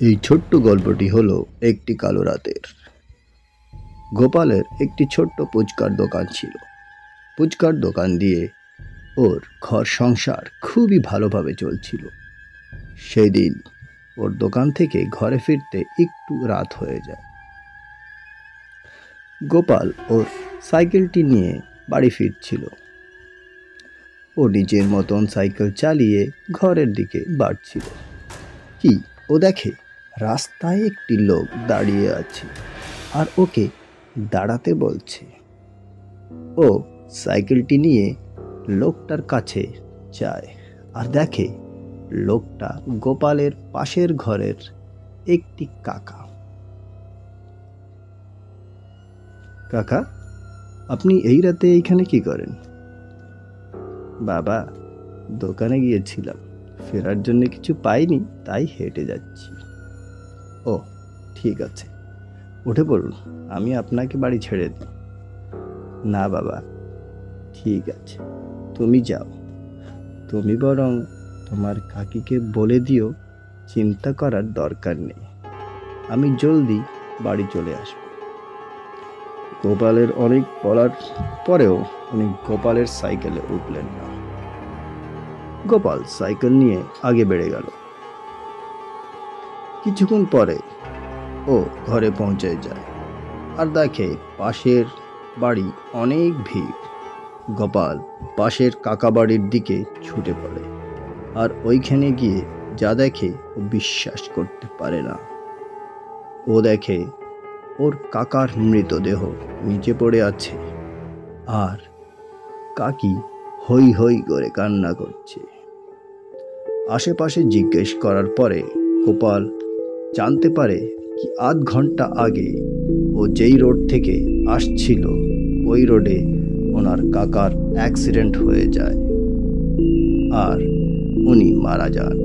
এই ছোট্ট গল্পটি হলো একটি কালো রাতের। গোপালের একটি ছোট্ট ফুচকার দোকান ছিল। ফুচকার দোকান দিয়ে ওর ঘর সংসার খুবই ভালোভাবে চলছিল। সেই দিন ওর দোকান থেকে ঘরে ফিরতে একটু রাত হয়ে যায়। গোপাল ওর সাইকেলটি নিয়ে বাড়ি ফিরছিল। ও নিজের মতন সাইকেল চালিয়ে ঘরের দিকে বাড়ছিল। কি ও দেখে রাস্তায় একটি লোক দাঁড়িয়ে আছে আর ওকে দাঁড়াতে বলছে। ও সাইকেলটি নিয়ে লোকটার কাছে যায় আর দেখে লোকটা গোপালের পাশের ঘরের একটি কাকা। কাকা, আপনি এই রাতে এইখানে কি করেন? বাবা, দোকানে গিয়েছিলাম, ফেরার জন্য কিছু পাইনি, তাই হেঁটে যাচ্ছি। ও ঠিক আছে, উঠে পড়ুন, আমি আপনাকে বাড়ি ছেড়ে দিই। না বাবা, ঠিক আছে, তুমি যাও। তুমি বরং তোমার কাকিকে বলে দিও চিন্তা করার দরকার নেই, আমি জলদি বাড়ি চলে আসব। গোপালের অনেক বলার পরেও উনি গোপালের সাইকেলে উঠলেন না। গোপাল সাইকেল নিয়ে আগে বেড়ে গেল। কিছুক্ষণ পরে ও ঘরে পৌঁছে যায় আর দেখে পাশের বাড়ি অনেক ভিড়। গোপাল পাশের কাকা বাড়ির দিকে ছুটে পড়ে আর ওইখানে গিয়ে যা দেখে ও বিশ্বাস করতে পারে না। ও দেখে ওর কাকার মৃতদেহ নিচে পড়ে আছে আর কাকি হই হই করে কান্না করছে। আশেপাশে জিজ্ঞেস করার পরে গোপাল জানতে পারে কি আধ ঘন্টা আগে ও যেই রোড থেকে আসছিল ওই রোডে ওনার কাকার অ্যাক্সিডেন্ট হয়ে যায় আর উনি মারা যান।